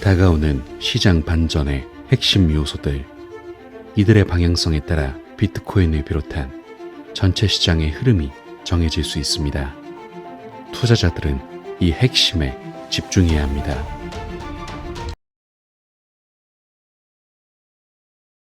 다가오는 시장 반전의 핵심 요소들, 이들의 방향성에 따라 비트코인을 비롯한 전체 시장의 흐름이 정해질 수 있습니다. 투자자들은 이 핵심에 집중해야 합니다.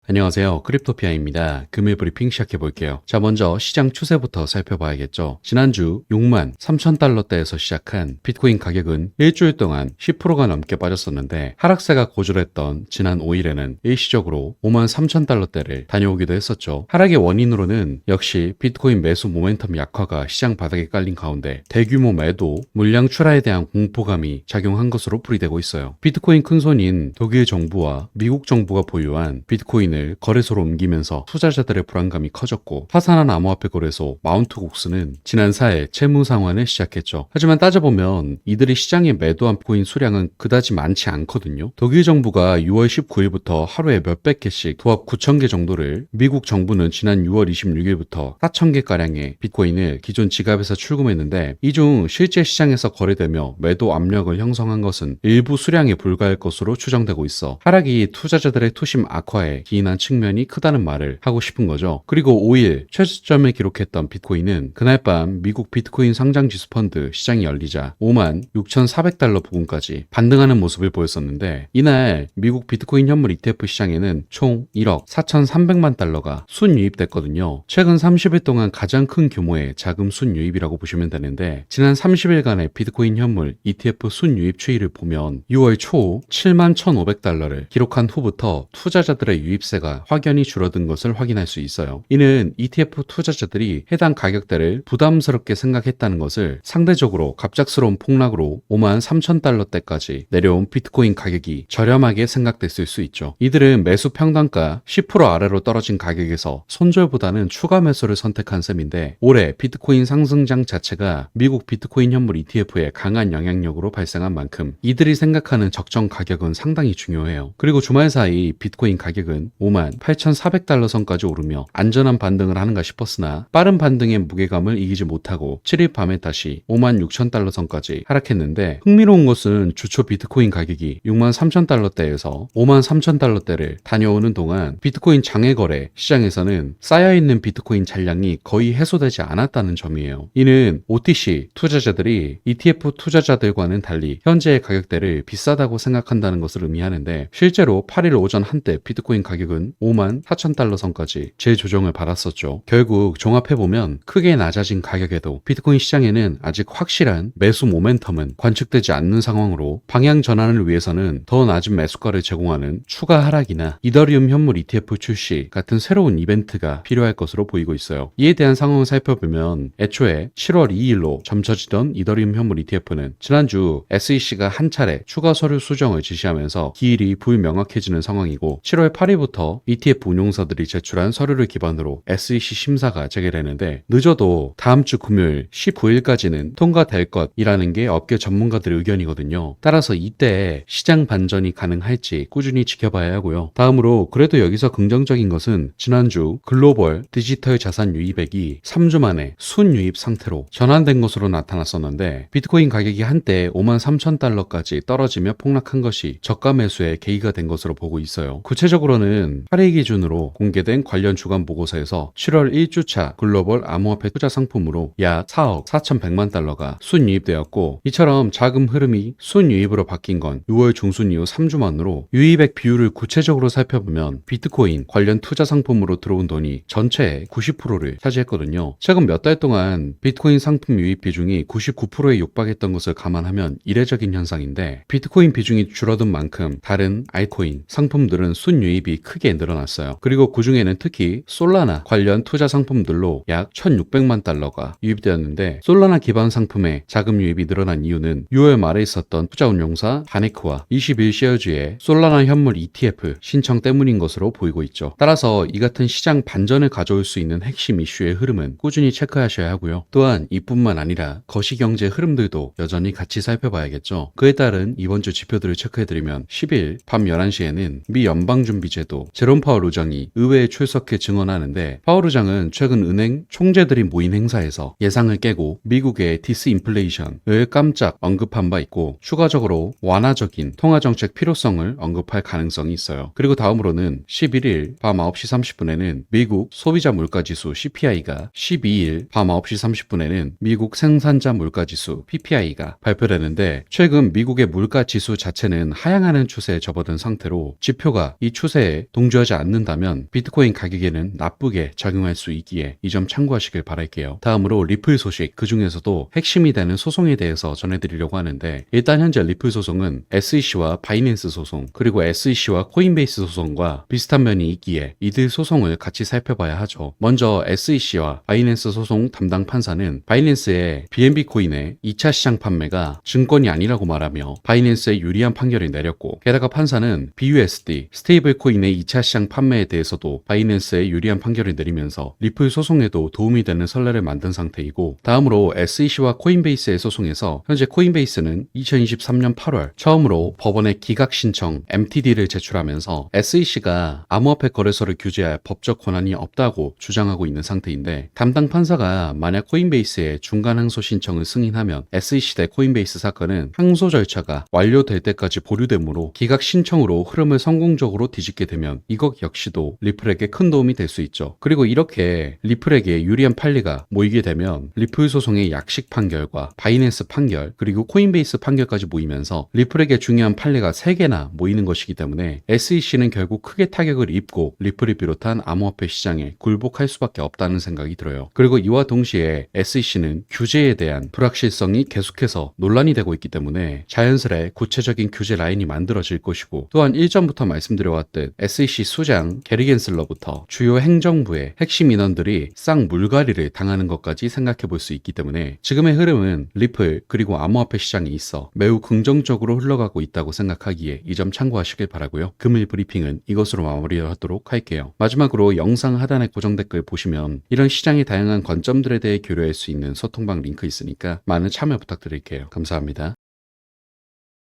안녕하세요. 크립토피아입니다. 금일 브리핑 시작해볼게요. 자, 먼저 시장 추세부터 살펴봐야겠죠. 지난주 6만 3천 달러대에서 시작한 비트코인 가격은 일주일 동안 10%가 넘게 빠졌었는데 하락세가 고조했던 지난 5일에는 일시적으로 5만 3천 달러대를 다녀오기도 했었죠. 하락의 원인으로는 역시 비트코인 매수 모멘텀 약화가 시장 바닥에 깔린 가운데 대규모 매도, 물량 출하에 대한 공포감이 작용한 것으로 풀이되고 있어요. 비트코인 큰손인 독일 정부와 미국 정부가 보유한 비트코인을 거래소로 옮기면서 투자자들의 불안감이 커졌고, 파산한 암호화폐 거래소 마운트곡스는 지난 4일 채무 상환을 시작했죠. 하지만 따져보면 이들이 시장에 매도한 코인 수량은 그다지 많지 않거든요. 독일 정부가 6월 19일부터 하루에 몇백 개씩 도합 9천 개 정도를, 미국 정부는 지난 6월 26일부터 4천 개가량의 비트코인을 기존 지갑에서 출금했는데, 이 중 실제 시장에서 거래되며 매도 압력을 형성한 것은 일부 수량에 불과할 것으로 추정되고 있어 하락이 투자자들의 투심 악화에 기인한 측면이 크다는 말을 하고 싶은 거죠. 그리고 5일 최저점을 기록했던 비트코인은 그날 밤 미국 비트코인 상장지수 펀드 시장이 열리자 5만 6,400달러 부근까지 반등하는 모습을 보였었는데, 이날 미국 비트코인 현물 ETF 시장에는 총 1억 4,300만 달러가 순유입됐거든요. 최근 30일 동안 가장 큰 규모의 자금 순유입이라고 보시면 되는데, 지난 30일간의 비트코인 현물 ETF 순유입 추이를 보면 6월 초 7만 1,500달러를 기록한 후부터 투자자들의 유입세가 확연히 줄어든 것을 확인할 수 있어요. 이는 ETF 투자자들이 해당 가격대를 부담스럽게 생각했다는 것을, 상대적으로 갑작스러운 폭락으로 5만 3천 달러대까지 내려온 비트코인 가격이 저렴하게 생각됐을 수 있죠. 이들은 매수 평단가 10% 아래로 떨어진 가격에서 손절보다는 추가 매수를 선택한 셈인데, 올해 비트코인 상승장 자체가 미국 비트코인 현물 ETF의 강한 영향력으로 발생한 만큼 이들이 생각하는 적정 가격은 상당히 중요해요. 그리고 주말 사이 비트코인 가격은 5만 8,400달러 선까지 오르며 안전한 반등을 하는가 싶었으나 빠른 반등의 무게감을 이기지 못하고 7일 밤에 다시 5만 6천 달러 선까지 하락했는데, 흥미로운 것은 주초 비트코인 가격이 6만 3천 달러대에서 5만 3천 달러대를 다녀오는 동안 비트코인 장외 거래 시장에서는 쌓여있는 비트코인 잔량이 거의 해소되지 않았다는 점이에요. 이는 OTC 투자자들이 ETF 투자자들과는 달리 현재의 가격대를 비싸다고 생각한다는 것을 의미하는데, 실제로 8일 오전 한때 비트코인 가격은 5만 4천 달러 선까지 재조정을 받았었죠. 결국 종합해보면 크게 낮아진 가격에도 비트코인 시장에는 아직 확실한 매수 모멘텀은 관측되지 않는 상황으로, 방향 전환을 위해서는 더 낮은 매수가를 제공하는 추가 하락이나 이더리움 현물 ETF 출시 같은 새로운 이벤트가 필요할 것으로 보이고 있어요. 이에 대한 상황을 살펴보면, 애초에 7월 2일로 점쳐지던 이더리움 현물 ETF는 지난주 SEC가 한 차례 추가 서류 수정을 지시하면서 기일이 불명확해지는 상황이고, 7월 8일부터 ETF 운용사들이 제출한 서류를 기반으로 SEC 심사가 재개되는데, 늦어도 다음 주 금요일 19일까지는 통과될 것이라는 게 업계 전문가들의 의견이거든요. 따라서 이때 시장 반전이 가능할지 꾸준히 지켜봐야 하고요. 다음으로 그래도 여기서 긍정적인 것은, 지난주 글로벌 디지털 자산 유입액이 3주 만에 순유입 상태로 전환된 것으로 나타났었는데, 비트코인 가격이 한때 5만 3천 달러까지 떨어지며 폭락한 것이 저가 매수에 계기가 된 것으로 보고 있어요. 구체적으로는 8일 기준으로 공개된 관련 주간 보고서에서 7월 1주차 글로벌 암호화폐 투자 상품으로 약 4억 4,100만 달러가 순유입되었고, 이처럼 자금 흐름이 순유입으로 바뀐 건 6월 중순 이후 3주 만으로, 유입액 비율을 구체적으로 살펴보면 비트코인 관련 투자 상품으로 들어온 돈이 전체의 90%를 차지했거든요. 최근 몇 달 동안 비트코인 상품 유입 비중이 99%에 육박했던 것을 감안하면 이례적인 현상인데, 비트코인 비중이 줄어든 만큼 다른 알트코인 상품들은 순유입이 크게 늘어났어요. 그리고 그 중에는 특히 솔라나 관련 투자 상품들로 약 1,600만 달러가 유입되었는데, 솔라나 기반 상품의 자금 유입이 늘어난 이유는 6월 말에 있었던 투자 운용사 바네크와 21쉐어즈의 솔라나 현물 ETF 신청 때문인 것으로 보이고 있죠. 따라서 이 같은 시장 반전을 가져올 수 있는 핵심 이슈의 흐름은 꾸준히 체크하셔야 하고요. 또한 이뿐만 아니라 거시경제 흐름들도 여전히 같이 살펴봐야겠죠. 그에 따른 이번 주 지표들을 체크해드리면, 10일 밤 11시에는 미 연방준비제도 제롬 파월 의장이 의회에 출석해 증언하는데, 파월 의장은 최근 은행 총재들이 모인 행사에서 예상을 깨고 미국의 디스인플레이션을 깜짝 언급한 바 있고, 추가적으로 완화적인 통화정책 필요성을 언급할 가능성이 있어요. 그리고 다음으로는 11일 밤 9시 30분에는 미국 소비자 물가지수 CPI가, 12일 밤 9시 30분에는 미국 생산자 물가지수 PPI가 발표되는데, 최근 미국의 물가지수 자체는 하향하는 추세에 접어든 상태로 지표가 이 추세에 동조하지 않는다면 비트코인 가격에는 나쁘게 작용할 수 있기에 이 점 참고하시길 바랄게요. 다음으로 리플 소식, 그 중에서도 핵심이 되는 소송에 대해서 전해드리려고 하는데, 일단 현재 리플 소송은 SEC와 바이낸스 소송, 그리고 SEC와 코인베이스 소송과 비슷한 면이 있기에 이들 소송을 같이 살펴봐야 하죠. 먼저 SEC와 바이낸스 소송 담당 판사는 바이낸스의 BNB 코인의 2차 시장 판매가 증권이 아니라고 말하며 바이낸스에 유리한 판결을 내렸고, 게다가 판사는 BUSD 스테이블 코인의 2차 시장 판매에 대해서도 바이낸스에 유리한 판결을 내리면서 리플 소송에도 도움이 되는 선례를 만든 상태이고, 다음으로 SEC와 코인베이스의 소송에서 현재 코인베이스는 2023년 8월 처음으로 법원에 기각 신청 MTD를 제출하면서 SEC가 암호화폐 거래소를 규제할 법적 권한이 없다고 주장하고 있는 상태인데, 담당 판사가 만약 코인베이스의 중간 항소 신청을 승인하면 SEC 대 코인베이스 사건은 항소 절차가 완료될 때까지 보류되므로 기각 신청으로 흐름을 성공적으로 뒤집게 되면 이것 역시도 리플에게 큰 도움이 될 수 있죠. 그리고 이렇게 리플에게 유리한 판례가 모이게 되면 리플 소송의 약식 판결과 바이낸스 판결, 그리고 코인베이스 판결까지 모이면서 리플에게 중요한 판례가 3개나 모이는 것이기 때문에 SEC는 결국 크게 타격을 입고 리플을 비롯한 암호화폐 시장에 굴복할 수밖에 없다는 생각이 들어요. 그리고 이와 동시에 SEC는 규제에 대한 불확실성이 계속해서 논란이 되고 있기 때문에 자연스레 구체적인 규제 라인이 만들어질 것이고, 또한 일전부터 말씀드려왔듯 SEC 수장 게리 겐슬러부터 주요 행정부의 핵심 인원들이 쌍물갈이를 당하는 것까지 생각해 볼 수 있기 때문에 지금의 흐름은 리플 그리고 암호화폐 시장에 있어 매우 긍정적으로 흘러가고 있다고 생각하기에 이 점 참고하시길 바라고요. 금일 브리핑은 이것으로 마무리하도록 할게요. 마지막으로 영상 하단에 고정 댓글 보시면 이런 시장의 다양한 관점들에 대해 교류할 수 있는 소통방 링크 있으니까 많은 참여 부탁드릴게요. 감사합니다.